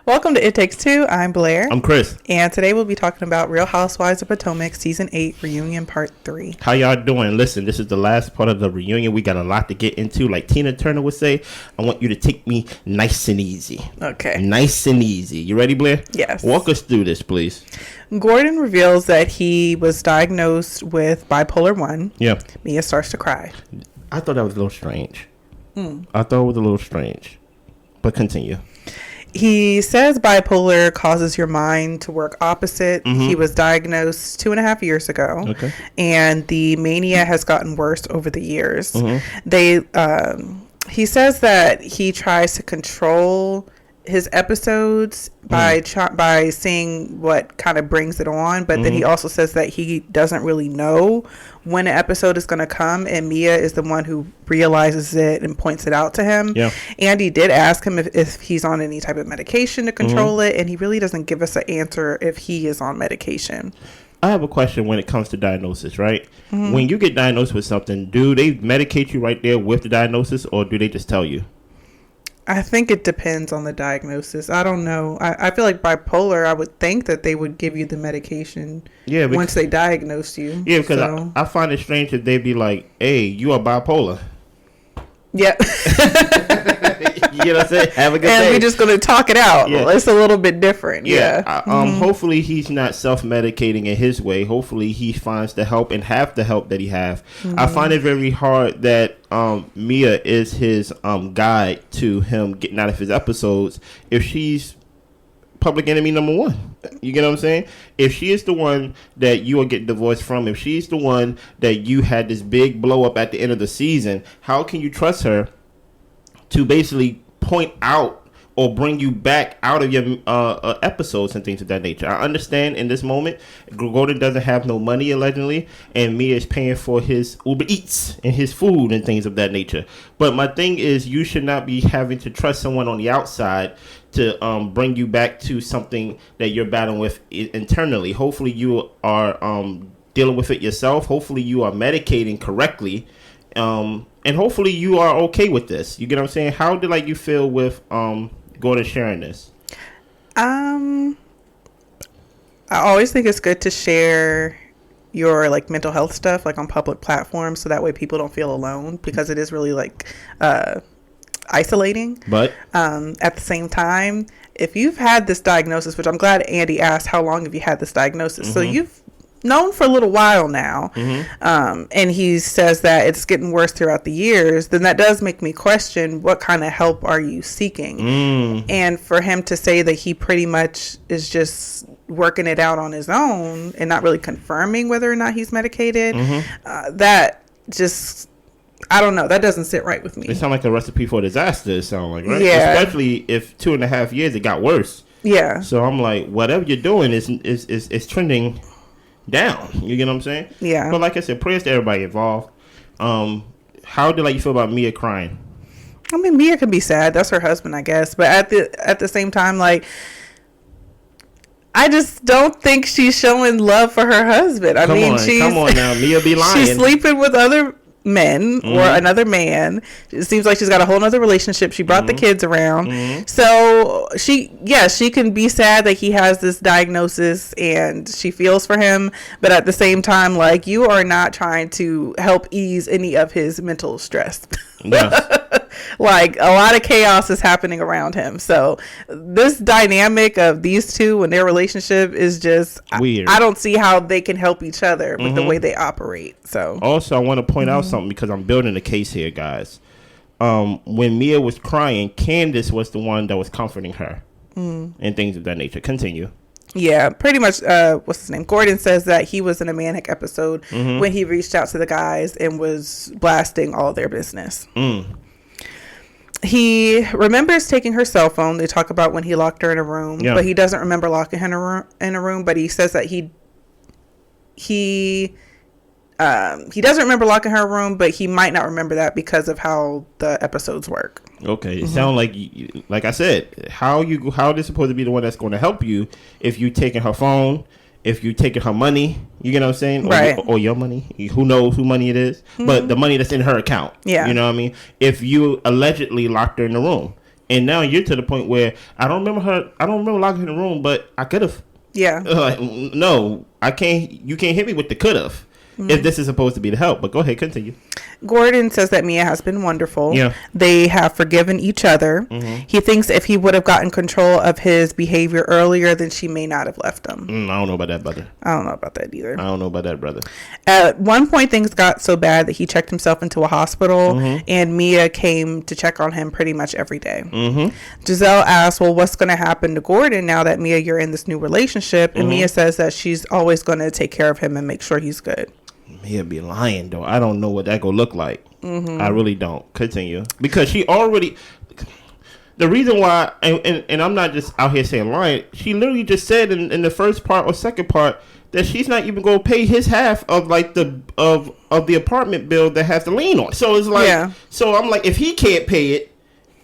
Welcome to It Takes Two. I'm Blair. I'm Chris. And today we'll be talking about Real Housewives of Potomac Season 8 Reunion Part 3. How y'all doing? Listen, this is the last part of the reunion. We got a lot to get into. Like Tina Turner would say, I want you to take me nice and easy. Okay. Nice and easy. You ready, Blair? Yes. Walk us through this, please. Gordon reveals that he was diagnosed with bipolar 1. Yeah. Mia starts to cry. I thought that was a little strange. I thought it was a little strange. But continue. He says bipolar causes your mind to work opposite. He was diagnosed 2.5 years ago. Okay. And the mania has gotten worse over the years. He says that he tries to control his episodes by seeing what kind of brings it on, but then he also says that he doesn't really know when an episode is going to come, and Mia is the one who realizes it and points it out to him. Yeah. Andy did ask him if he's on any type of medication to control it, and he really doesn't give us an answer if he is on medication. I have a question when it comes to diagnosis, right? When you get diagnosed with something, do they medicate you right there with the diagnosis, or do they just tell you? I think it depends on the diagnosis. I don't know. I feel like bipolar, I would think that they would give you the medication once they diagnose you. Yeah, because I find it strange that they'd be like, hey, you are bipolar. Yeah. You know what I'm saying? Have a good day. And we're just going to talk it out. Yeah. It's a little bit different. Yeah. Hopefully he's not self-medicating in his way. Hopefully he finds the help and have the help that he have. I find it very hard that Mia is his guide to him getting out of his episodes if she's public enemy number one. You get what I'm saying? If she is the one that you are getting divorced from, if she's the one that you had this big blow up at the end of the season, how can you trust her to basically point out or bring you back out of your episodes and things of that nature? I understand in this moment, Gordon doesn't have no money allegedly, and Mia is paying for his Uber Eats and his food and things of that nature. But my thing is, you should not be having to trust someone on the outside to bring you back to something that you're battling with internally. Hopefully you are dealing with it yourself. Hopefully you are medicating correctly. And hopefully you are okay with this. You get what I'm saying? How did you feel with Gordon sharing this? I always think it's good to share your mental health stuff on public platforms, so that way people don't feel alone, because it is really isolating. But at the same time, if you've had this diagnosis, which I'm glad Andy asked, how long have you had this diagnosis? So you've known for a little while now, and he says that it's getting worse throughout the years, then that does make me question, what kind of help are you seeking? And for him to say that he pretty much is just working it out on his own and not really confirming whether or not he's medicated, that just, I don't know, that doesn't sit right with me. It sounds like a recipe for disaster, it sounds like, right? Yeah. Especially if 2.5 years it got worse. Yeah. So I'm like, whatever you're doing is trending down. You get what I'm saying? Yeah. But like I said, prayers to everybody involved. How did you feel about Mia crying? I mean, Mia can be sad. That's her husband, I guess. But at the same time, I just don't think she's showing love for her husband. Come on now, Mia be lying. She's sleeping with other men or another man. It seems like she's got a whole nother relationship. She brought the kids around. So she can be sad that he has this diagnosis and she feels for him, but at the same time, you are not trying to help ease any of his mental stress. Yes. A lot of chaos is happening around him. So this dynamic of these two and their relationship is just weird. I don't see how they can help each other with the way they operate. So also, I want to point out something, because I'm building a case here, guys. When Mia was crying, Candiace was the one that was comforting her and things of that nature. Continue. Yeah, pretty much. What's his name? Gordon says that he was in a manic episode when he reached out to the guys and was blasting all their business. He remembers taking her cell phone. They talk about when he locked her in a room, but he doesn't remember locking her in a room. But he says that he doesn't remember locking her in a room, but he might not remember that because of how the episodes work. Okay, it sounds like I said, how they're supposed to be the one that's going to help you if you taking her phone, if you taking her money, you get what I'm saying? Right. Or your money. Who knows who money it is? But the money that's in her account. Yeah. You know what I mean? If you allegedly locked her in the room, And now you're to the point where I don't remember locking her in the room, but I could have. Yeah. No, I can't. You can't hit me with the could have. If this is supposed to be the help. But go ahead, continue. Gordon says that Mia has been wonderful. Yeah. They have forgiven each other. Mm-hmm. He thinks if he would have gotten control of his behavior earlier, then she may not have left him. I don't know about that, brother. I don't know about that either. I don't know about that, brother. At one point, things got so bad that he checked himself into a hospital, and Mia came to check on him pretty much every day. Gizelle asks, well, what's going to happen to Gordon now that, Mia, you're in this new relationship? And Mia says that she's always going to take care of him and make sure he's good. He'll be lying, though. I don't know what that gonna look like. I really don't. Continue. Because she already... The reason why... And I'm not just out here saying lying. She literally just said in the first part or second part that she's not even gonna pay his half of like the apartment bill that has the lien on. So it's like... Yeah. So I'm like, if he can't pay it,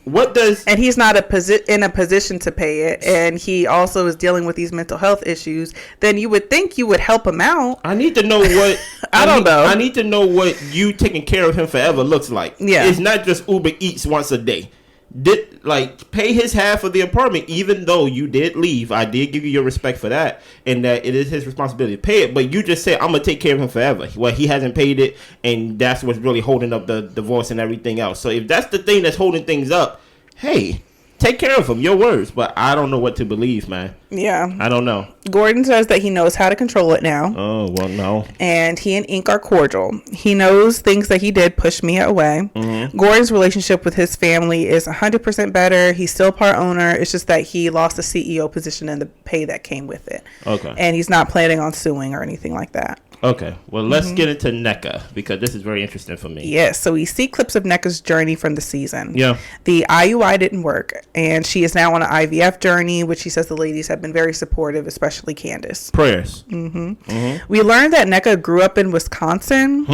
what does... And he's not in a position to pay it, and he also is dealing with these mental health issues, then you would think you would help him out. I need to know what... I don't know. I need to know what you taking care of him forever looks like. Yeah. It's not just Uber Eats once a day. Pay his half of the apartment, even though you did leave. I did give you your respect for that, and that it is his responsibility to pay it. But you just said, I'm going to take care of him forever. Well, he hasn't paid it, and that's what's really holding up the divorce and everything else. So if that's the thing that's holding things up, hey, take care of him. Your words. But I don't know what to believe, man. Yeah. I don't know. Gordon says that he knows how to control it now. Oh, well, no. And he and Ink are cordial. He knows things that he did push Mia away. Gordon's relationship with his family is 100% better. He's still part owner. It's just that he lost the CEO position and the pay that came with it. Okay. And he's not planning on suing or anything like that. Okay, well, let's get into Neka, because this is very interesting for me. Yes, so we see clips of Neka's journey from the season. Yeah. The IUI didn't work, and she is now on an IVF journey, which she says the ladies have been very supportive, especially Candiace. Prayers. We learned that Neka grew up in Wisconsin.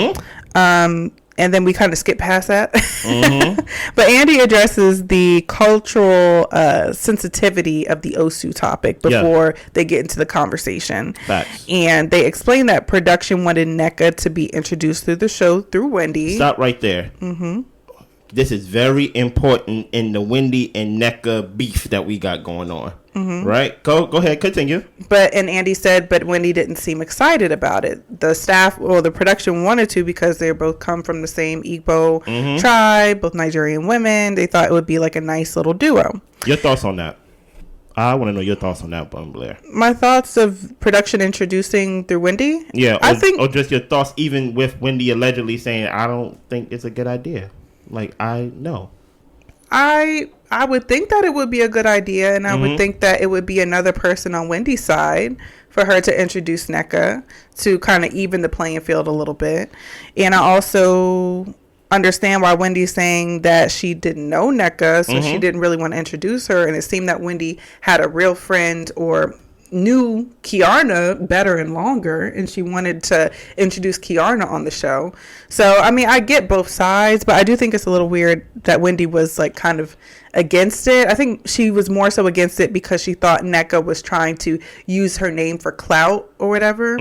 And then we kind of skip past that. But Andy addresses the cultural sensitivity of the Osu topic before they get into the conversation. Facts. And they explain that production wanted Neka to be introduced through the show through Wendy. Stop right there. This is very important in the Wendy and Neka beef that we got going on. Right? Go ahead, continue. And Andy said, but Wendy didn't seem excited about it. The staff or the production wanted to, because they both come from the same Igbo tribe, both Nigerian women. They thought it would be like a nice little duo. Your thoughts on that? I want to know your thoughts on that, Blair. My thoughts of production introducing through Wendy? Yeah, or just your thoughts even with Wendy allegedly saying, I don't think it's a good idea. Like, I know. I would think that it would be a good idea, and I would think that it would be another person on Wendy's side for her to introduce Neka to kind of even the playing field a little bit. And I also understand why Wendy's saying that she didn't know Neka, so she didn't really want to introduce her, and it seemed that Wendy had a real friend or knew Keiarna better and longer, and she wanted to introduce Keiarna on the show. So, I mean, I get both sides, but I do think it's a little weird that Wendy was like kind of against it. I think she was more so against it because she thought Neka was trying to use her name for clout or whatever.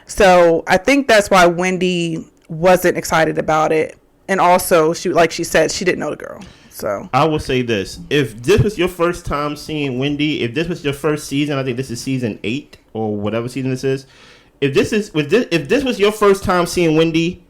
So I think that's why Wendy wasn't excited about it. And also, she, like she said, she didn't know the girl. So I will say this: if this was your first time seeing Wendy, if this was your first season, I think this is season 8 or whatever season this is. If this was your first time seeing Wendy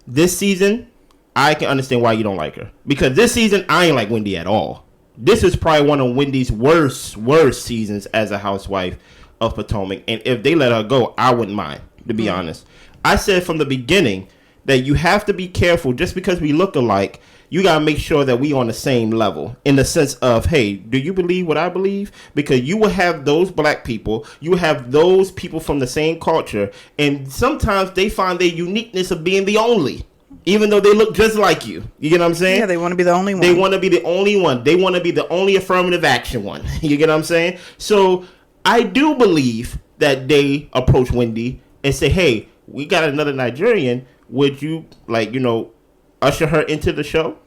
this season, I can understand why you don't like her, because this season I ain't like Wendy at all. This is probably one of Wendy's worst seasons as a housewife of Potomac, and if they let her go, I wouldn't mind, to be honest. I said from the beginning that you have to be careful. Just because we look alike, you got to make sure that we on the same level, in the sense of, hey, do you believe what I believe? Because you will have those black people, you have those people from the same culture, and sometimes they find their uniqueness of being the only, even though they look just like you. You get what I'm saying? Yeah, they want to be the only one. They want to be the only one. They want to be the only affirmative action one. You get what I'm saying? So I do believe that they approach Wendy and say, hey, we got another Nigerian. Would you, usher her into the show?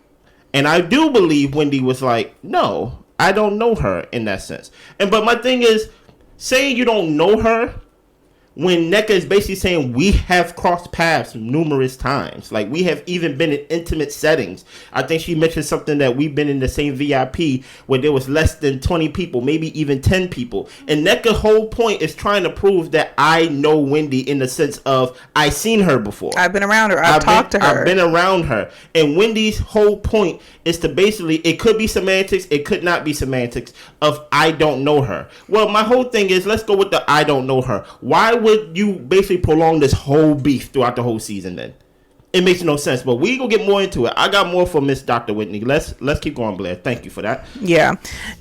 And I do believe Wendy was like, no, I don't know her in that sense. But my thing is, saying you don't know her, when Neka is basically saying we have crossed paths numerous times. Like, we have even been in intimate settings. I think she mentioned something that we've been in the same VIP where there was less than 20 people, maybe even 10 people. And Neka's whole point is trying to prove that I know Wendy in the sense of I seen her before. I've been around her. I've talked to her. I've been around her. And Wendy's whole point is to basically, it could be semantics, it could not be semantics of I don't know her. Well, my whole thing is, let's go with the I don't know her. Why would you basically prolong this whole beef throughout the whole season then? It makes no sense. But we gonna get more into it. I got more for Miss Dr. Whitney. Let's keep going, Blair. Thank you for that. Yeah.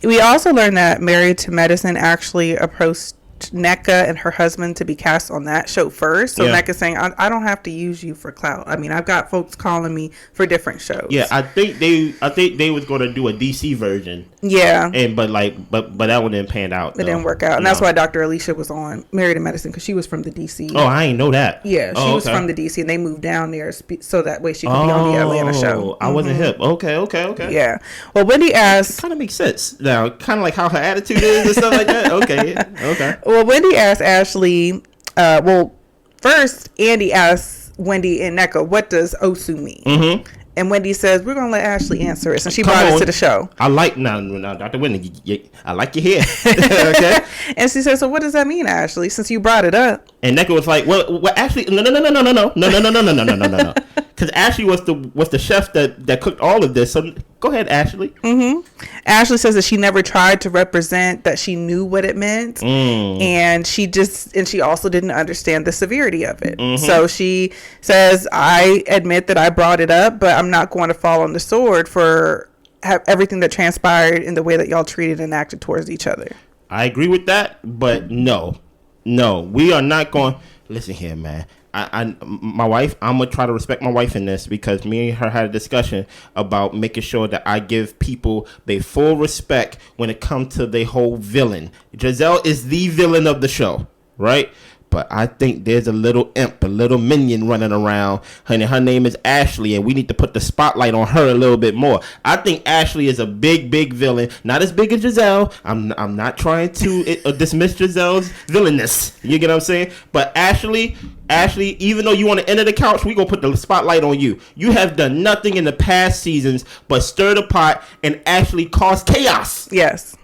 We also learned that Married to Medicine actually approached Neka and her husband to be cast on that show first. So Neka's saying, I don't have to use you for clout. I mean, I've got folks calling me for different shows. Yeah, I think they was going to do a DC version. Yeah. But that one didn't pan out. It didn't work out. And that's why Dr. Alicia was on Married to Medicine, because she was from the DC. Oh, I didn't know that. Yeah, she was from the DC, and they moved down there so that way she could be on the Atlanta show. I wasn't hip. Okay. Yeah. Well, Wendy asked... Kind of makes sense now. Kind of like how her attitude is and stuff like that. Okay. Well, Wendy asked Ashley... first, Andy asks Wendy and Neka, what does Osu mean? Mm-hmm. And Wendy says, we're going to let Ashley answer it. So she brought it to the show. I like, now, Dr. Wendy, I like your hair. Okay. And she said, so what does that mean, Ashley, since you brought it up? And Neka was like, well, Ashley, no. Because Ashley was the chef that cooked all of this. So go ahead, Ashley. Mm-hmm. Ashley says that she never tried to represent that she knew what it meant. And she also didn't understand the severity of it. Mm-hmm. So she says, I admit that I brought it up, but I'm not going to fall on the sword for everything that transpired in the way that y'all treated and acted towards each other. I agree with that, but no, we are not going. Listen here, man. My wife, I'm going to try to respect my wife in this, because me and her had a discussion about making sure that I give people their full respect when it comes to their whole villain. Gizelle is the villain of the show, right? But I think there's a little imp, a little minion running around. Her name is Ashley, and we need to put the spotlight on her a little bit more. I think Ashley is a big villain. Not as big as Gizelle. I'm not trying to dismiss Gizelle's villainous. You get what I'm saying? But Ashley, even though you want to enter the couch, we gonna put the spotlight on you. You have done nothing in the past seasons but stir the pot and actually cause chaos. Yes.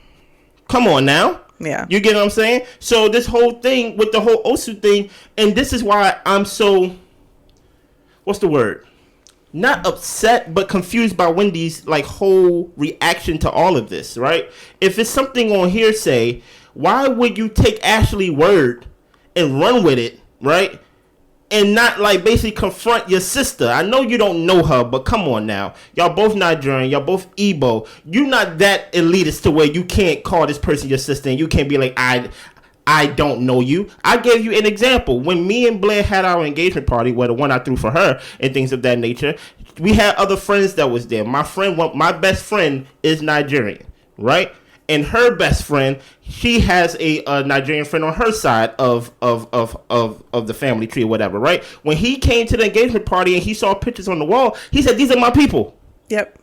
Come on now. Yeah. You get what I'm saying? So this whole thing with the whole Osu thing, and this is why I'm so, what's the word? Not upset, but confused by Wendy's whole reaction to all of this, right? If it's something on hearsay, why would you take Ashley's word and run with it, right? And not basically confront your sister. I know you don't know her, but come on now. Y'all both Nigerian. Y'all both Igbo. You're not that elitist to where you can't call this person your sister and you can't be like, I don't know you. I gave you an example. When me and Blair had our engagement party, the one I threw for her and things of that nature, we had other friends that was there. My best friend is Nigerian, right? And her best friend, she has a Nigerian friend on her side of the family tree or whatever, right? When he came to the engagement party and he saw pictures on the wall, he said, these are my people. Yep.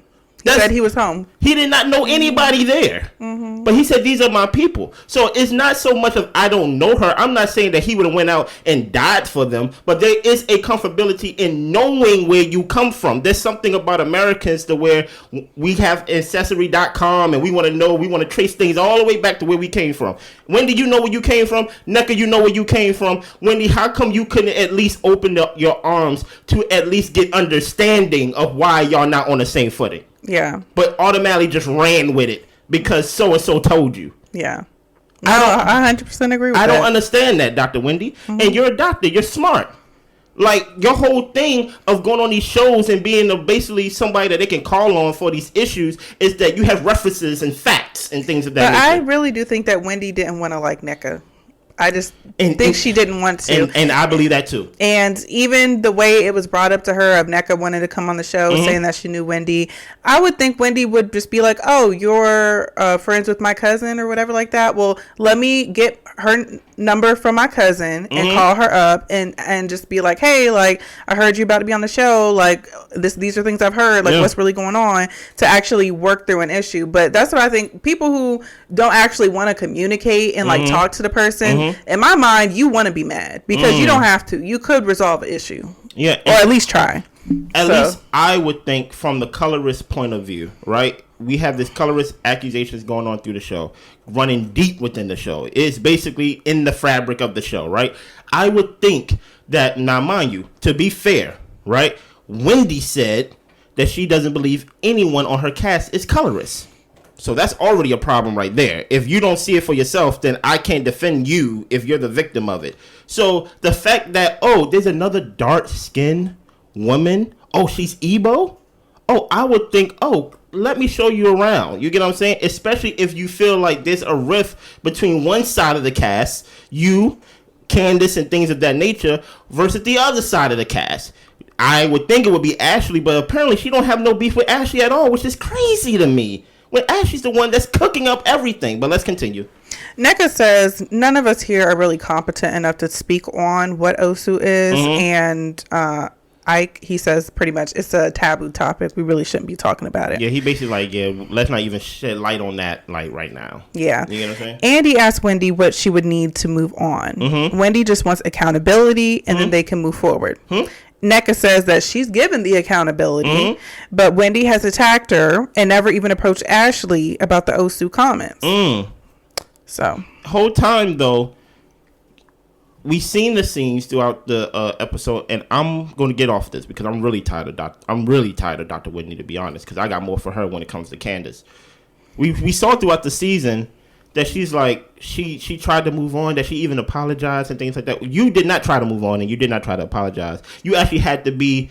He said he was home. He did not know anybody there. Mm-hmm. But he said, these are my people. So it's not so much of I don't know her. I'm not saying that he would have went out and died for them. But there is a comfortability in knowing where you come from. There's something about Americans to where we have Ancestry.com and we want to trace things all the way back to where we came from. Wendy, you know where you came from? Neka, you know where you came from? Wendy, how come you couldn't at least open up your arms to at least get understanding of why y'all not on the same footing? Yeah. But automatically just ran with it because so-and-so told you. Yeah. I 100% agree with that. I don't understand that, Dr. Wendy. Mm-hmm. And you're a doctor. You're smart. Your whole thing of going on these shows and being basically somebody that they can call on for these issues is that you have references and facts and things of that nature. I really do think that Wendy didn't want to like Neka. I just think she didn't want to. And I believe that too. And even the way it was brought up to her of Neka wanting to come on the show, mm-hmm. saying that she knew Wendy, I would think Wendy would just be like, oh, you're friends with my cousin or whatever like that. Well, let me get her number from my cousin and mm-hmm. call her up and just be like, hey, I heard you about to be on the show. These are things I've heard. What's really going on, to actually work through an issue. But that's what I think. People who don't actually want to communicate and mm-hmm. talk to the person, mm-hmm. in my mind, you want to be mad because you don't have to. You could resolve an issue. Yeah. Or at least try. At least I would think from the colorist point of view, right? We have this colorist accusations going on through the show, running deep within the show. It's basically in the fabric of the show, right? I would think that, now mind you, to be fair, right? Wendy said that she doesn't believe anyone on her cast is colorist. So that's already a problem right there. If you don't see it for yourself, then I can't defend you if you're the victim of it. So the fact that, there's another dark-skinned woman. She's Igbo? I would think, let me show you around. You get what I'm saying? Especially if you feel like there's a rift between one side of the cast, you, Candiace, and things of that nature, versus the other side of the cast. I would think it would be Ashley, but apparently she don't have no beef with Ashley at all, which is crazy to me. When Ashley's the one that's cooking up everything. But let's continue. Neka says, none of us here are really competent enough to speak on what Osu is. And he says pretty much it's a taboo topic. We really shouldn't be talking about it. Yeah, he basically like, let's not even shed light on that right now. Yeah. You know what I'm saying? Andy asked Wendy what she would need to move on. Wendy just wants accountability and then they can move forward. Neka says that she's given the accountability, but Wendy has attacked her and never even approached Ashley about the Osu comments. So whole time though, we seen the scenes throughout the episode, and I'm going to get off this because I'm really tired of Dr. Wendy, to be honest, because I got more for her when it comes to Candiace. We saw throughout the season that she's like, she tried to move on, that she even apologized and things like that. You did not try to move on, and you did not try to apologize. You actually had to be,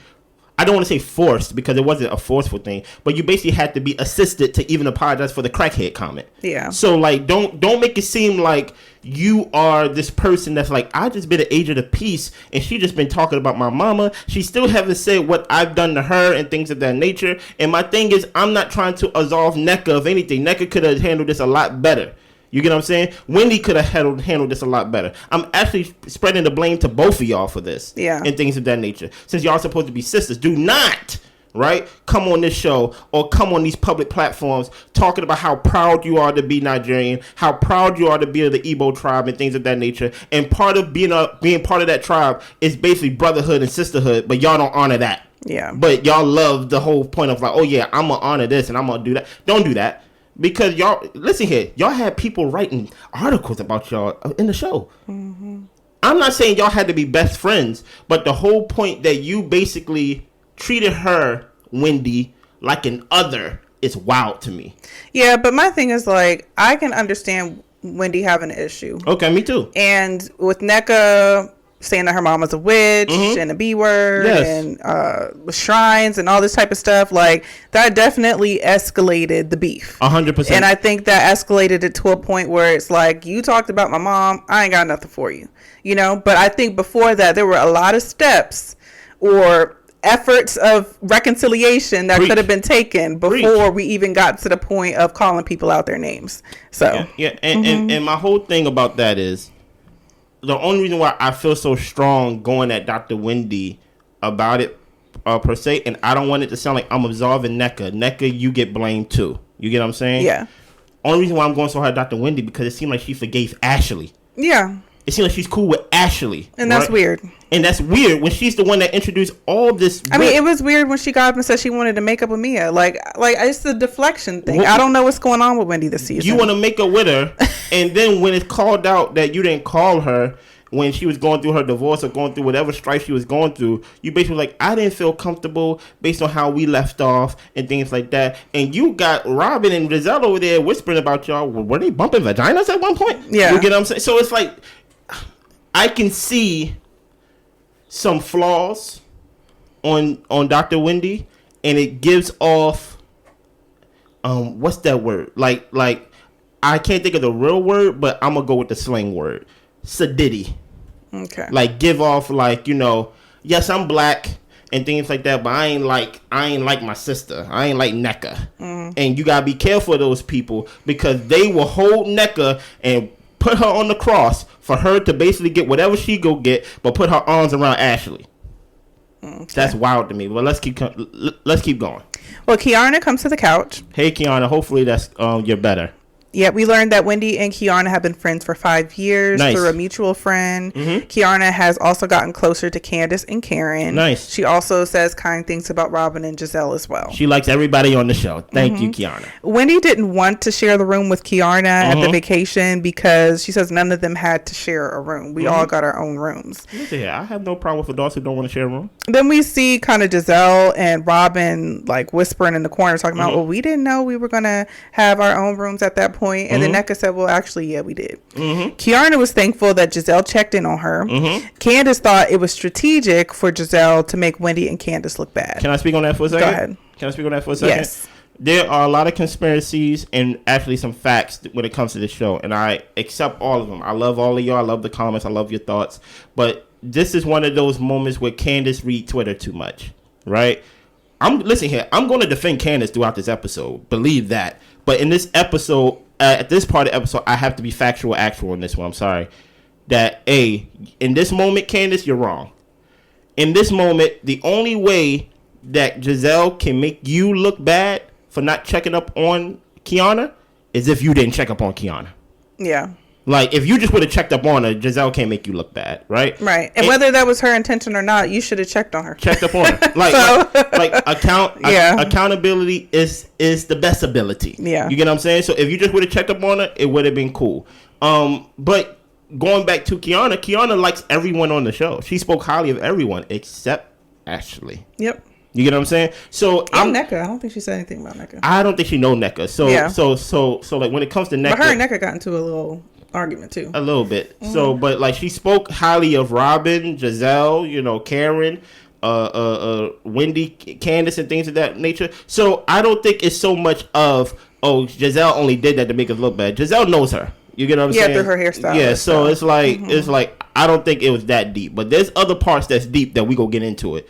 I don't want to say forced, because it wasn't a forceful thing, but you basically had to be assisted to even apologize for the crackhead comment. Yeah. So like, don't make it seem like you are this person that's like, I just been an agent of peace, and she just been talking about my mama. She still haven't said what I've done to her and things of that nature. And my thing is, I'm not trying to absolve Neka of anything. Neka could have handled this a lot better. You get what I'm saying? Wendy could have handled this a lot better. I'm actually spreading the blame to both of y'all for this. Yeah. And things of that nature. Since y'all are supposed to be sisters, do not, right, come on this show or come on these public platforms talking about how proud you are to be Nigerian, how proud you are to be of the Igbo tribe and things of that nature. And part of being part of that tribe is basically brotherhood and sisterhood, but y'all don't honor that. Yeah. But y'all love the whole point of like, oh yeah, I'm going to honor this and I'm going to do that. Don't do that. Because y'all, listen here, y'all had people writing articles about y'all in the show. I'm not saying y'all had to be best friends, but the whole point that you basically treated her, Wendy, like an other is wild to me. Yeah, but my thing is like, I can understand Wendy having an issue. Okay, me too. And with Neka saying that her mama's a witch and a B word and shrines and all this type of stuff, like that definitely escalated the beef 100%. And I think that escalated it to a point where it's like, you talked about my mom, I ain't got nothing for you, you know. But I think before that there were a lot of steps or efforts of reconciliation that could have been taken before we even got to the point of calling people out their names. So and my whole thing about that is, the only reason why I feel so strong going at Dr. Wendy about it per se, and I don't want it to sound like I'm absolving Neka. Neka, you get blamed too. You get what I'm saying? Yeah. Only reason why I'm going so hard at Dr. Wendy because it seemed like she forgave Ashley. Yeah. It seems like she's cool with Ashley. And that's weird. And that's weird when she's the one that introduced all this. I mean, it was weird when she got up and said she wanted to make up with Mia. Like it's the deflection thing. I don't know what's going on with Wendy this season. You want to make up with her, and then when it's called out that you didn't call her when she was going through her divorce or going through whatever strife she was going through, you basically like, I didn't feel comfortable based on how we left off and things like that. And you got Robyn and Gizelle over there whispering about y'all. Were they bumping vaginas at one point? Yeah. You get what I'm saying? So it's like, I can see some flaws on Dr. Wendy, and it gives off what's that word? Like I can't think of the real word, but I'm gonna go with the slang word. Sadity. Okay. Like give off like, you know, yes, I'm black and things like that, but I ain't like my sister. I ain't like Neka. And you gotta be careful of those people because they will hold Neka and put her on the cross for her to basically get whatever she go get, but put her arms around Ashley. Okay. That's wild to me. But let's keep going. Well, Keiarna comes to the couch. Hey, Kiana. Hopefully that's you're better. Yeah, we learned that Wendy and Kiana have been friends for 5 years through a mutual friend. Kiana has also gotten closer to Candiace and Karen. Nice. She also says kind things about Robyn and Gizelle as well. She likes everybody on the show. Thank you, Kiana. Wendy didn't want to share the room with Keiarna at the vacation because she says none of them had to share a room. We all got our own rooms. Listen here, I have no problem with adults who don't want to share a room. Then we see kind of Gizelle and Robyn like whispering in the corner talking about, well, we didn't know we were going to have our own rooms at that point. And then Neka said, well, actually, yeah, we did. Keiarna was thankful that Gizelle checked in on her. Candiace thought it was strategic for Gizelle to make Wendy and Candiace look bad. Can I speak on that for a second? Go ahead. Can I speak on that for a second? Yes. There are a lot of conspiracies and actually some facts when it comes to this show. And I accept all of them. I love all of y'all. I love the comments. I love your thoughts. But this is one of those moments where Candiace read Twitter too much, right? Listen here. I'm going to defend Candiace throughout this episode. Believe that. But in this episode, at this part of the episode, I have to be actual on this one. I'm sorry. That, in this moment, Candiace, you're wrong. In this moment, the only way that Gizelle can make you look bad for not checking up on Kiana is if you didn't check up on Kiana. Yeah. Like, if you just would have checked up on her, Gizelle can't make you look bad, right? Right. And whether that was her intention or not, you should have checked on her. Checked up on her. Accountability is the best ability. Yeah. You get what I'm saying? So if you just would have checked up on her, it would have been cool. But going back to Kiana likes everyone on the show. She spoke highly of everyone except Ashley. Yep. You get what I'm saying? So Neka. I don't think she said anything about Neka. I don't think she know Neka. So yeah. So like when it comes to Neka, but her and Neka got into a little argument too. A little bit. So but like she spoke highly of Robyn, Gizelle, Karen, Wendy, Candiace, and things of that nature. So I don't think it's so much of Gizelle only did that to make us look bad. Gizelle knows her. You get what I'm saying? Yeah, through her hairstyle. Yeah, so it's like I don't think it was that deep. But there's other parts that's deep that we go get into it.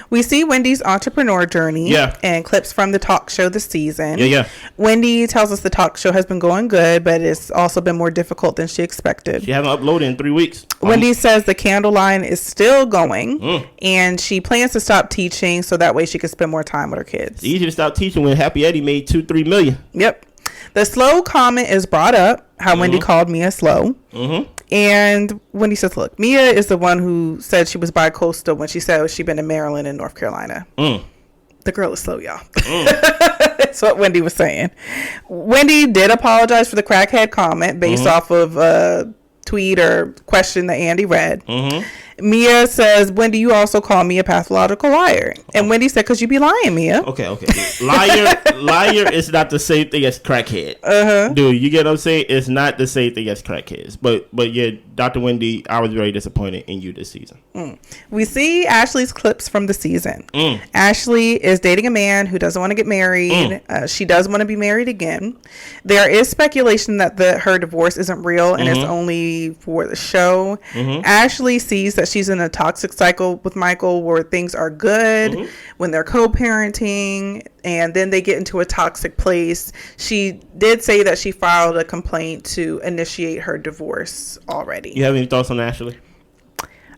We see Wendy's entrepreneur journey and clips from the talk show this season. Wendy tells us the talk show has been going good, but it's also been more difficult than she expected. She hasn't uploaded in 3 weeks. Wendy says the candle line is still going, and she plans to stop teaching so that way she can spend more time with her kids. It's easy to stop teaching when Happy Eddie made $2-3 million. Yep. The slow comment is brought up, how Wendy called Mia slow. And Wendy says, look, Mia is the one who said she was bi-coastal when she said she'd been in Maryland and North Carolina. The girl is slow, y'all. That's what Wendy was saying. Wendy did apologize for the crackhead comment based off of a tweet or question that Andy read. Mia says, Wendy, you also call me a pathological liar. And Wendy said, because you be lying, Mia. Okay. Liar is not the same thing as crackhead. Dude, you get what I'm saying? It's not the same thing as crackheads. But yeah, Dr. Wendy, I was very disappointed in you this season. We see Ashley's clips from the season. Ashley is dating a man who doesn't want to get married. She does want to be married again. There is speculation that her divorce isn't real and it's only for the show. Ashley sees that she's in a toxic cycle with Michael where things are good when they're co-parenting and then they get into a toxic place. She did say that she filed a complaint to initiate her divorce already. You have any thoughts on Ashley?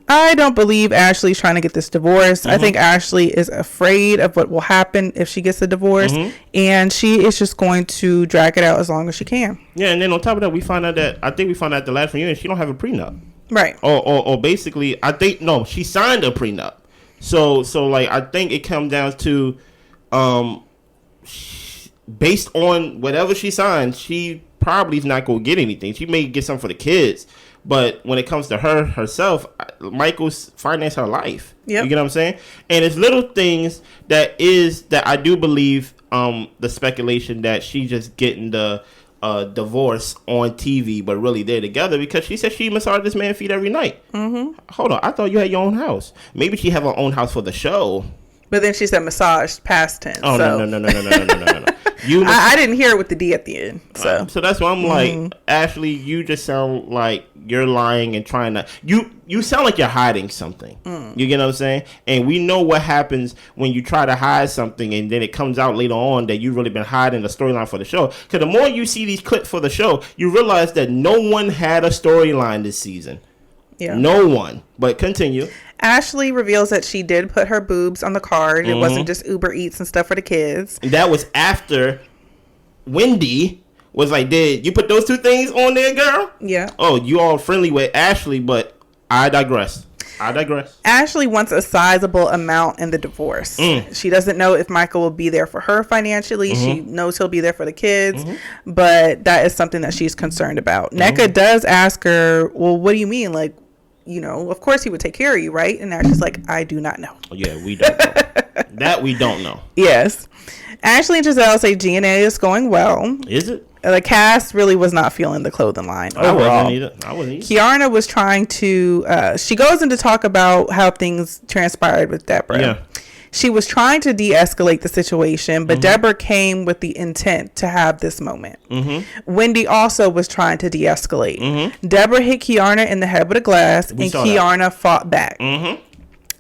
I don't believe Ashley's trying to get this divorce. I think Ashley is afraid of what will happen if she gets a divorce, and she is just going to drag it out as long as she can. Yeah, and then on top of that, we found out that the last reunion she don't have a prenup. Right. Or basically, I think she signed a prenup. So like I think it comes down to, based on whatever she signed, she probably is not going to get anything. She may get something for the kids, but when it comes to herself, Michael's finance her life. Yep. You get what I'm saying? And it's little things that I do believe the speculation that she just getting the divorce on TV, but really they're together because she said she massaged this man's feet every night. Hold on, I thought you had your own house. Maybe she have her own house for the show. But then she said massage past tense. Oh, so. No. I didn't hear it with the D at the end. So that's why I'm like, Ashley, you just sound like you're lying and trying to. You sound like you're hiding something. You get what I'm saying? And we know what happens when you try to hide something and then it comes out later on that you've really been hiding the storyline for the show. Because the more you see these clips for the show, you realize that no one had a storyline this season. Yeah. No one. But continue. Ashley reveals that she did put her boobs on the card. It wasn't just Uber Eats and stuff for the kids. And that was after Wendy was like, did you put those two things on there, girl? Yeah. Oh, you all friendly with Ashley, but I digress. Ashley wants a sizable amount in the divorce. She doesn't know if Michael will be there for her financially. She knows he'll be there for the kids, but that is something that she's concerned about. Neka does ask her, well, what do you mean? Like, you know, of course he would take care of you, right? And Ashley's like, I do not know. Yeah, we don't know. That we don't know. Yes. Ashley and Gizelle say GnA is going well. Is it? The cast really was not feeling the clothing line overall. I wasn't either. Keiarna was trying to, she goes in to talk about how things transpired with Deborah. Yeah. She was trying to de-escalate the situation, but Deborah came with the intent to have this moment. Wendy also was trying to de-escalate. Deborah hit Keiarna in the head with a glass, and Keiarna fought back.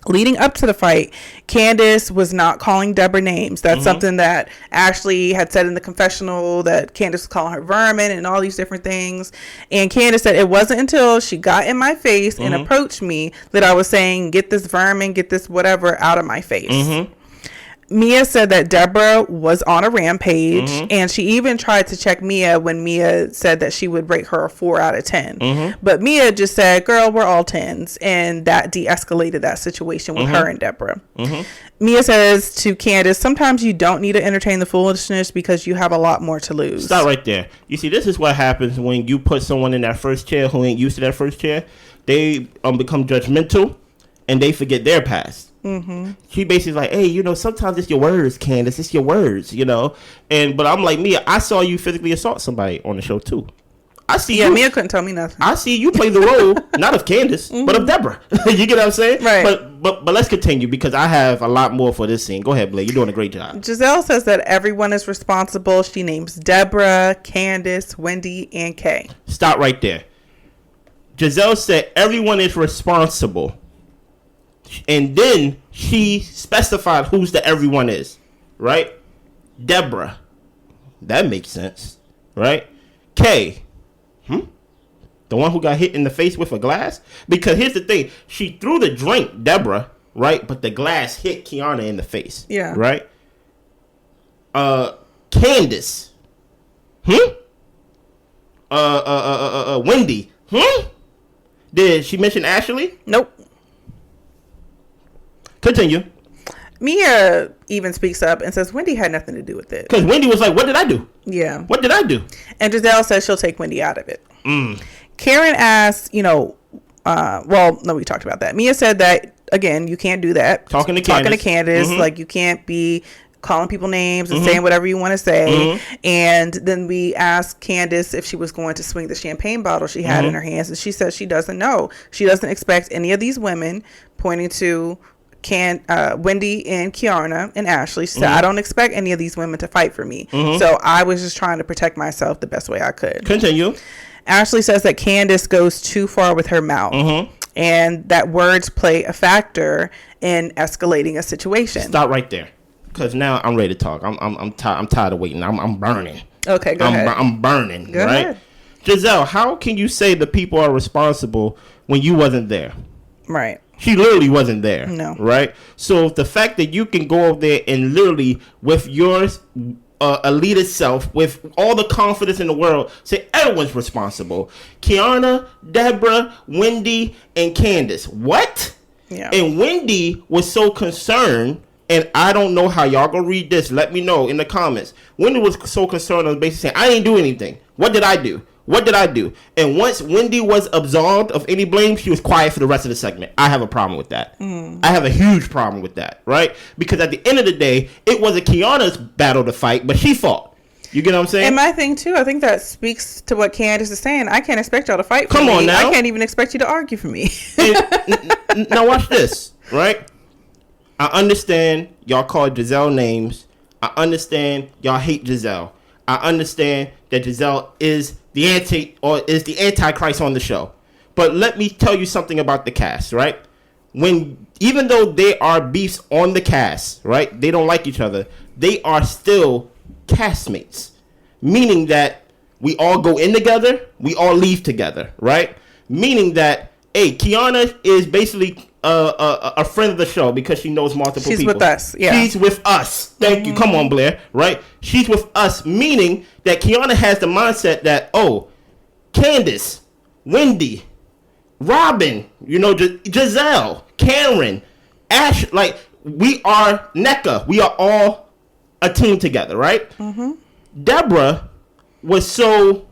Leading up to the fight, Candiace was not calling Deborah names. That's something that Ashley had said in the confessional, that Candiace was calling her vermin and all these different things. And Candiace said it wasn't until she got in my face and approached me that I was saying, get this vermin, get this whatever out of my face. Mia said that Deborah was on a rampage, and she even tried to check Mia when Mia said that she would rate her a 4 out of 10. But Mia just said, girl, we're all 10s, and that de-escalated that situation with her and Deborah. Mia says to Candiace, sometimes you don't need to entertain the foolishness because you have a lot more to lose. Stop right there. You see, this is what happens when you put someone in that first chair who ain't used to that first chair. They become judgmental, and they forget their past. She basically like, hey, you know, sometimes it's your words, Candiace. It's your words, you know. But I'm like, Mia, I saw you physically assault somebody on the show too. I see. Yeah, Mia couldn't tell me nothing. I see you play the role not of Candiace, but of Deborah. You get what I'm saying? Right. But let's continue because I have a lot more for this scene. Go ahead, Blake. You're doing a great job. Gizelle says that everyone is responsible. She names Deborah, Candiace, Wendy, and Kay. Stop right there. Gizelle said everyone is responsible. And then she specified who's the everyone is, right? Deborah. That makes sense, right? Kay. The one who got hit in the face with a glass? Because here's the thing. She threw the drink, Deborah, right? But the glass hit Keiarna in the face. Yeah. Right? Candiace. Wendy. Did she mention Ashley? Nope. Continue. Mia even speaks up and says Wendy had nothing to do with it. Because Wendy was like, what did I do? Yeah. What did I do? And Gizelle says she'll take Wendy out of it. Karen asks, we talked about that. Mia said that, again, you can't do that. Talking to Candiace. Like, you can't be calling people names and saying whatever you want to say. And then we asked Candiace if she was going to swing the champagne bottle she had in her hands. And she says she doesn't know. She doesn't expect any of these women, pointing to Wendy and Keiarna and Ashley. She said, I don't expect any of these women to fight for me. So I was just trying to protect myself the best way I could. Continue. Ashley says that Candiace goes too far with her mouth and that words play a factor in escalating a situation. Stop right there. Because now I'm ready to talk. I'm tired of waiting. I'm burning. Okay, go ahead. I'm burning, go right? Ahead. Giselle, how can you say the people are responsible when you wasn't there? Right. She literally wasn't there. No. Right? So the fact that you can go over there and literally with your elite self, with all the confidence in the world, say everyone's responsible. Keiarna, Deborah, Wendy, and Candiace. What? Yeah. And Wendy was so concerned, and I don't know how y'all gonna read this. Let me know in the comments. Wendy was so concerned, I was basically saying, I didn't do anything. What did I do? What did I do? And once Wendy was absolved of any blame, she was quiet for the rest of the segment. I have a problem with that. I have a huge problem with that, right? Because at the end of the day, it wasn't Keiarna's battle to fight, but she fought. You get what I'm saying? And my thing, too, I think that speaks to what Candiace is saying. I can't expect y'all to fight for me. Come on now. I can't even expect you to argue for me. Now watch this, right? I understand y'all call Gizelle names. I understand y'all hate Gizelle. I understand that Gizelle is the antichrist on the show. But let me tell you something about the cast, right? Even though they are beefs on the cast, right? They don't like each other. They are still castmates, meaning that we all go in together, we all leave together, right? Meaning that, hey, Keiarna is basically a friend of the show because she knows multiple people. She's with us. Yeah. She's with us. Thank you. Come on, Blair. Right? She's with us, meaning that Kiana has the mindset that, oh, Candiace, Wendy, Robyn, Gizelle, Karen, Ash, like, we are Neka. We are all a team together, right? Mm-hmm. Deborah was so,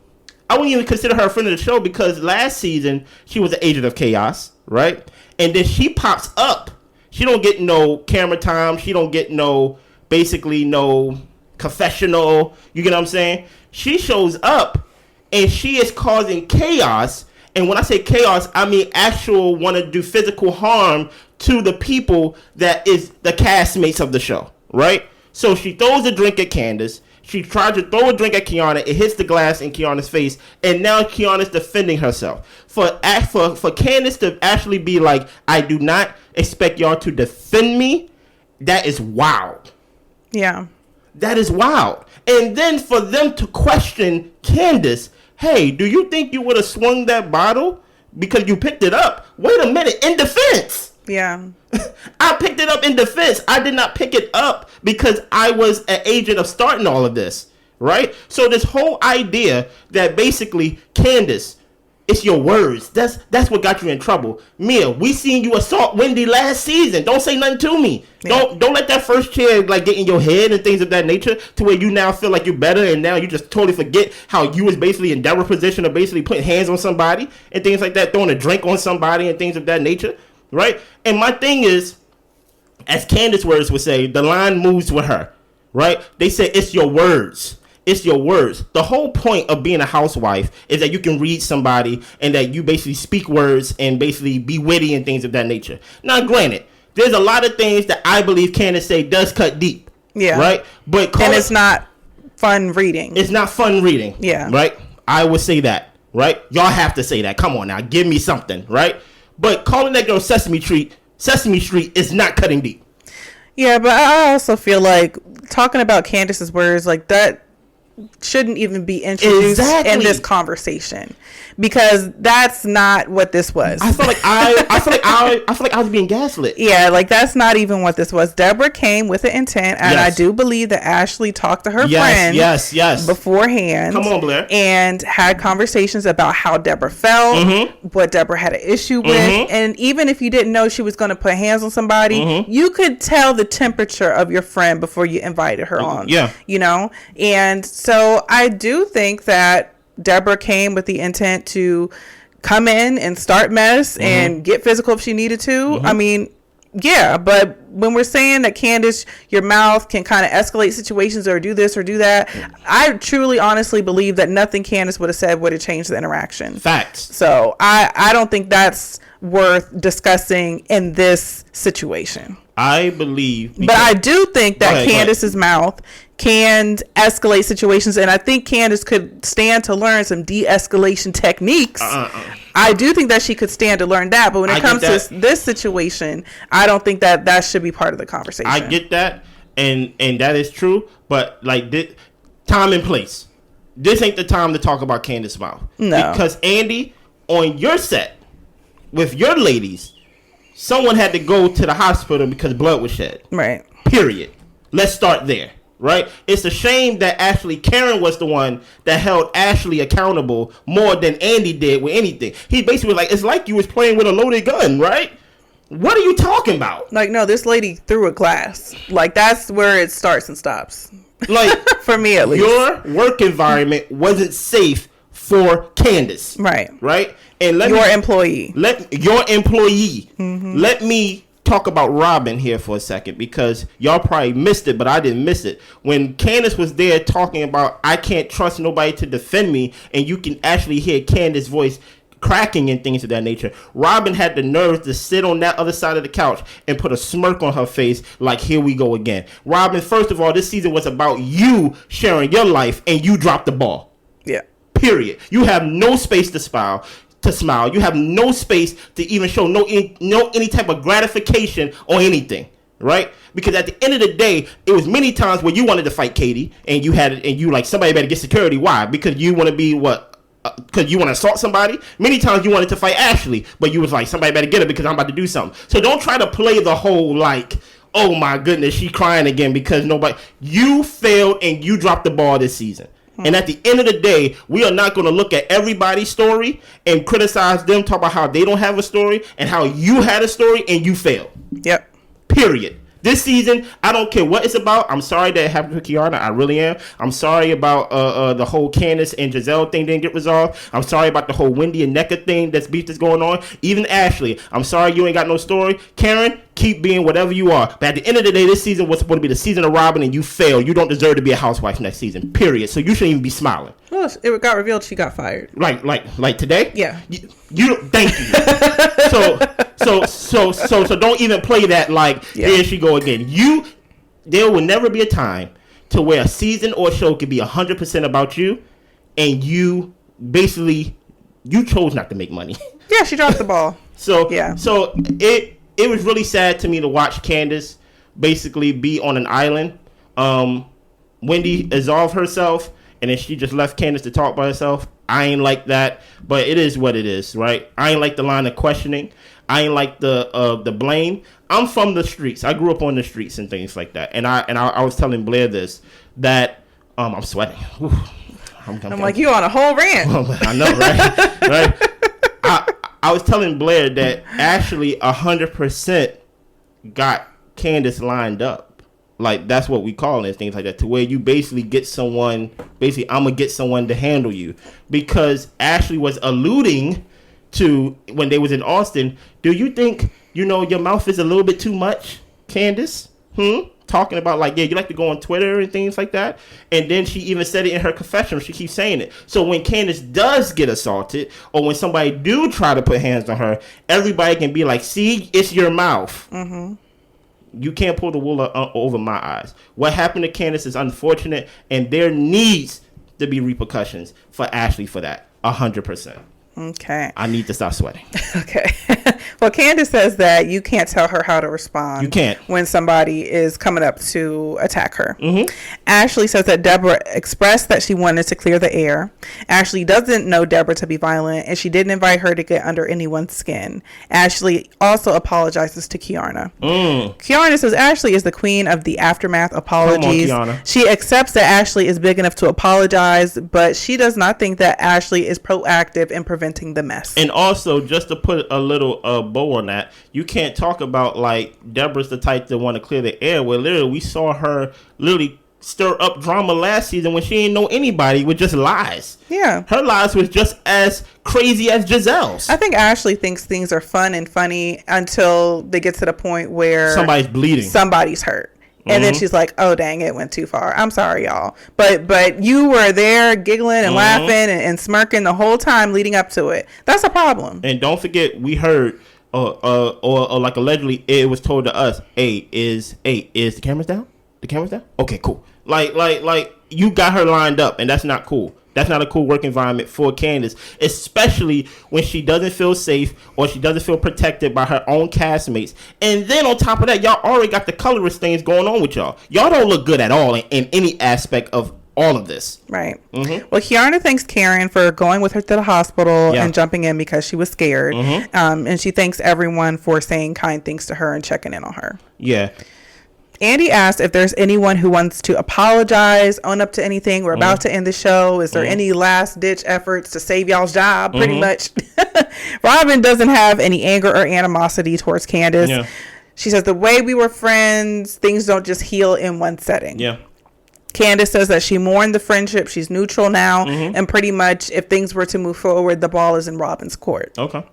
I wouldn't even consider her a friend of the show because last season she was an agent of chaos, right? And then she pops up. She don't get no camera time. She don't get no confessional. You get what I'm saying? She shows up and she is causing chaos. And when I say chaos, I mean actual want to do physical harm to the people that is the castmates of the show, right? So she throws a drink at Candiace. She tried to throw a drink at Kiana. It hits the glass in Kiana's face. And now Kiana's defending herself. For Candiace to actually be like, I do not expect y'all to defend me, that is wild. Yeah. That is wild. And then for them to question Candiace, hey, do you think you would have swung that bottle because you picked it up? Wait a minute, in defense. Yeah. I picked it up in defense. I did not pick it up because I was an agent of starting all of this, right? So this whole idea that basically, Candiace, it's your words. That's what got you in trouble. Mia, we seen you assault Wendy last season. Don't say nothing to me. Yeah. Don't let that first chair like get in your head and things of that nature to where you now feel like you're better and now you just totally forget how you was basically in Deborah's position of basically putting hands on somebody and things like that, throwing a drink on somebody and things of that nature, right? And my thing is, as Candiace's words would say, the line moves with her, right? They say it's your words. It's your words. The whole point of being a housewife is that you can read somebody and that you basically speak words and basically be witty and things of that nature. Now, granted, there's a lot of things that I believe Candiace say does cut deep. Yeah. Right? But it's not fun reading. It's not fun reading. Yeah. Right? I would say that. Right? Y'all have to say that. Come on now. Give me something. Right? But calling that girl Sesame Street is not cutting deep. Yeah, but I also feel like talking about Candiace's words like that shouldn't even be introduced in this conversation because that's not what this was. I feel like I was being gaslit. Yeah, like that's not even what this was. Deborah came with an intent, and I do believe that Ashley talked to her friend beforehand. Come on, Blair. And had conversations about how Deborah felt, what Deborah had an issue with, and even if you didn't know she was going to put hands on somebody, you could tell the temperature of your friend before you invited her on. Yeah, and so I do think that Deborah came with the intent to come in and start mess and get physical if she needed to. I mean, yeah, but when we're saying that Candiace, your mouth can kind of escalate situations or do this or do that, I truly, honestly believe that nothing Candiace would have said would have changed the interaction. Facts. So I don't think that's worth discussing in this situation. I believe. But I do think that Candiace's mouth can escalate situations, and I think Candiace could stand to learn some de-escalation techniques. I do think that she could stand to learn that, but when it comes to this situation, I don't think that should be part of the conversation. I get that, and that is true, but like time and place. This ain't the time to talk about Candiace's mouth. No. Because Andy, on your set, with your ladies, someone had to go to the hospital because blood was shed. Right. Period. Let's start there. Right? It's a shame that Karen was the one that held Ashley accountable more than Andy did with anything. He basically was like, it's like you was playing with a loaded gun, right? What are you talking about? Like, no, this lady threw a glass. Like, that's where it starts and stops. Like, for me at least. Your work environment wasn't safe for Candiace. Right. Right? And your employee. Let me talk about Robyn here for a second because y'all probably missed it, but I didn't miss it. When Candiace was there talking about I can't trust nobody to defend me, and you can actually hear Candiace's voice cracking and things of that nature, Robyn had the nerve to sit on that other side of the couch and put a smirk on her face like, here we go again. Robyn, first of all, this season was about you sharing your life, and you dropped the ball. Yeah. Period. You have no space to smile. You have no space to even show any type of gratification or anything, right? Because at the end of the day, it was many times where you wanted to fight Katie and you like somebody better get security. Why? Because you want to be because you want to assault somebody. Many times you wanted to fight Ashley, but you was like, somebody better get her because I'm about to do something. So don't try to play the whole like, oh my goodness, she crying again because nobody. You failed and you dropped the ball this season. And at the end of the day, we are not going to look at everybody's story and criticize them, talk about how they don't have a story and how you had a story and you failed. Yep. Period. This season, I don't care what it's about. I'm sorry that it happened to Keiarna. I really am. I'm sorry about the whole Candiace and Gizelle thing didn't get resolved. I'm sorry about the whole Wendy and Neka thing that's beef that's going on. Even Ashley, I'm sorry you ain't got no story. Karen, keep being whatever you are. But at the end of the day, this season was supposed to be the season of Robyn, and you failed. You don't deserve to be a housewife next season. Period. So you shouldn't even be smiling. Well, it got revealed she got fired. Like today? Yeah. You thank you. So don't even play that like there she go again. There will never be a time to where a season or show can be 100% about you, and you basically you chose not to make money. Yeah, she dropped the ball. So it was really sad to me to watch Candiace basically be on an island. Wendy absolved herself, and then she just left Candiace to talk by herself. I ain't like that, but it is what it is, right? I ain't like the line of questioning. I ain't like the blame. I'm from the streets. I grew up on the streets and things like that. And I was telling Blair this, that I'm sweating. I'm like, you on a whole rant. I know, right? Right. I was telling Blair that Ashley 100% got Candiace lined up. Like, that's what we call it, things like that, to where you basically get someone, I'm going to get someone to handle you. Because Ashley was alluding to, when they was in Austin, do you think, your mouth is a little bit too much, Candiace? Talking about, like, yeah, you like to go on Twitter and things like that. And then she even said it in her confession. She keeps saying it. So when Candiace does get assaulted, or when somebody do try to put hands on her, everybody can be like, see, it's your mouth. Mm-hmm. You can't pull the wool over my eyes. What happened to Candiace is unfortunate, and there needs to be repercussions for Ashley for that. 100%. Okay. I need to stop sweating. Okay. Well, Candiace says that you can't tell her how to respond. You can't. When somebody is coming up to attack her. Mm-hmm. Ashley says that Deborah expressed that she wanted to clear the air. Ashley doesn't know Deborah to be violent, and she didn't invite her to get under anyone's skin. Ashley also apologizes to Keiarna. Keiarna says Ashley is the queen of the aftermath apologies. Come on, Kiana. She accepts that Ashley is big enough to apologize, but she does not think that Ashley is proactive in preventing the mess. And also, just to put a little bow on that, you can't talk about like Deborah's the type to want to clear the air, where literally we saw her literally stir up drama last season when she didn't know anybody with just lies. Yeah. Her lies was just as crazy as Gizelle's. I think Ashley thinks things are fun and funny until they get to the point where somebody's bleeding. Somebody's hurt. And then she's like, oh, dang, it went too far. I'm sorry, y'all. But you were there giggling and laughing and smirking the whole time leading up to it. That's a problem. And don't forget, we heard, or like allegedly, it was told to us, is the cameras down? The cameras down? Okay, cool. Like you got her lined up, and that's not cool. That's not a cool work environment for Candiace, especially when she doesn't feel safe or she doesn't feel protected by her own castmates. And then on top of that, y'all already got the colorist things going on with y'all. Y'all don't look good at all in any aspect of all of this. Right. Mm-hmm. Well, Keiarna thanks Karen for going with her to the hospital and jumping in because she was scared. Mm-hmm. And she thanks everyone for saying kind things to her and checking in on her. Yeah. Andy asked if there's anyone who wants to apologize, own up to anything. We're about to end the show. Is there any last ditch efforts to save y'all's job? Pretty much. Robyn doesn't have any anger or animosity towards Candiace. Yeah. She says the way we were friends, things don't just heal in one setting. Yeah. Candiace says that she mourned the friendship. She's neutral now. And pretty much if things were to move forward, the ball is in Robyn's court. Okay.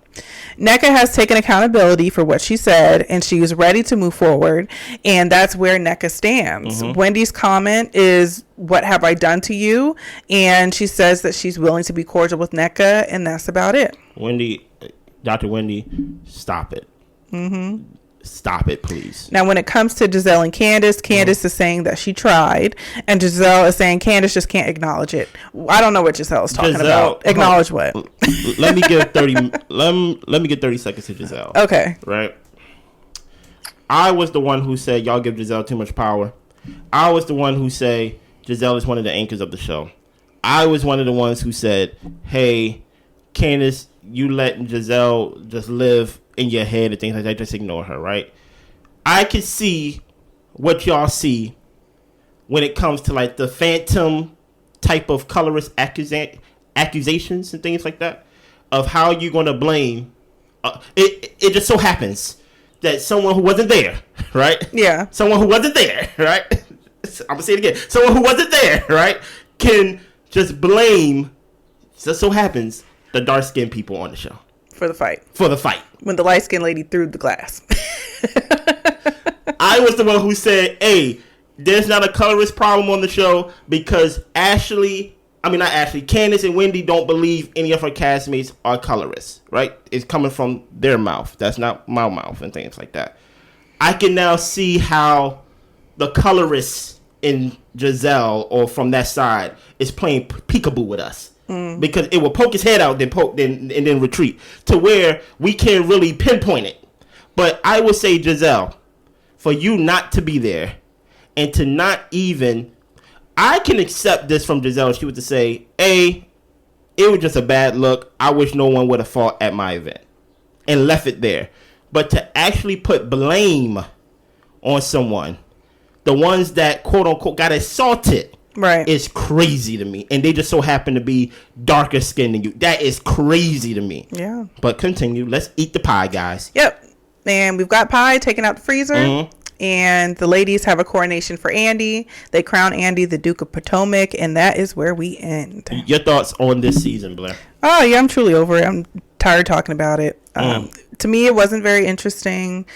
Neka has taken accountability for what she said, and she is ready to move forward, and that's where Neka stands. Wendy's comment is, what have I done to you? And she says that she's willing to be cordial with Neka, and that's about it. Dr. Wendy, stop it. Stop it, please. Now, when it comes to Gizelle and Candiace is saying that she tried, and Gizelle is saying Candiace just can't acknowledge it. I don't know what Gizelle is talking about. Acknowledge what? Let me give 30. Let me get 30 seconds to Gizelle. Okay. Right. I was the one who said y'all give Gizelle too much power. I was the one who say Gizelle is one of the anchors of the show. I was one of the ones who said, hey, Candiace, you letting Gizelle just live in your head and things like that. Just ignore her, right? I can see what y'all see when it comes to like the phantom type of colorist accusations and things like that, of how you're going to blame. It just so happens that someone who wasn't there, right? Yeah. Someone who wasn't there, right? I'm going to say it again. Someone who wasn't there, right? Can just blame, just so happens, the dark-skinned people on the show. For the fight. When the light-skinned lady threw the glass. I was the one who said, hey, there's not a colorist problem on the show because Candiace and Wendy don't believe any of her castmates are colorists, right? It's coming from their mouth. That's not my mouth and things like that. I can now see how the colorists in Gizelle or from that side is playing peekaboo with us. Because it will poke his head out, then retreat to where we can't really pinpoint it. But I would say, Gizelle, for you not to be there and to not even, I can accept this from Gizelle if she was to say, hey, it was just a bad look. I wish no one would have fought at my event and left it there. But to actually put blame on someone, the ones that quote unquote got assaulted, right, is crazy to me. And they just so happen to be darker skinned than you. That is crazy to me. Yeah. But continue. Let's eat the pie, guys. Yep. And we've got pie taken out the freezer. Mm-hmm. And the ladies have a coronation for Andy. They crown Andy the Duke of Potomac. And that is where we end. Your thoughts on this season, Blair? Oh, yeah. I'm truly over it. I'm tired talking about it. To me, it wasn't very interesting.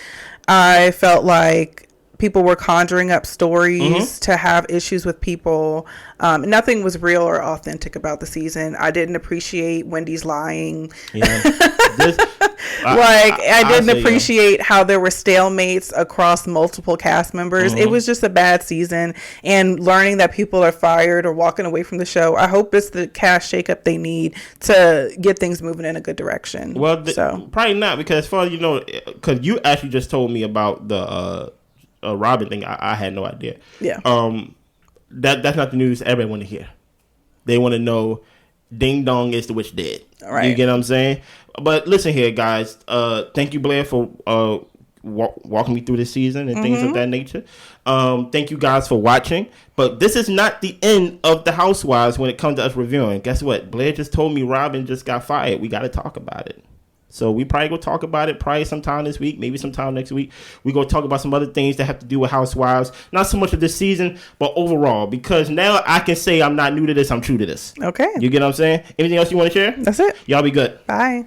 I felt like people were conjuring up stories to have issues with people. Nothing was real or authentic about the season. I didn't appreciate Wendy's lying. Yeah. I didn't appreciate how there were stalemates across multiple cast members. It was just a bad season. And learning that people are fired or walking away from the show, I hope it's the cast shakeup they need to get things moving in a good direction. Well, probably not, because as far as you know, because you actually just told me about the Robyn thing. I had no idea. Yeah. That's not the news everybody want to hear. They want to know ding dong is the witch dead. All right. You get what I'm saying? But listen here, guys. Thank you, Blair, for walking me through this season and things of that nature. Thank you guys for watching. But this is not the end of the Housewives when it comes to us reviewing. Guess what? Blair just told me Robyn just got fired. We got to talk about it. So we probably go talk about it probably sometime this week, maybe sometime next week. We go talk about some other things that have to do with Housewives. Not so much of this season, but overall. Because now I can say I'm not new to this, I'm true to this. Okay. You get what I'm saying? Anything else you want to share? That's it. Y'all be good. Bye.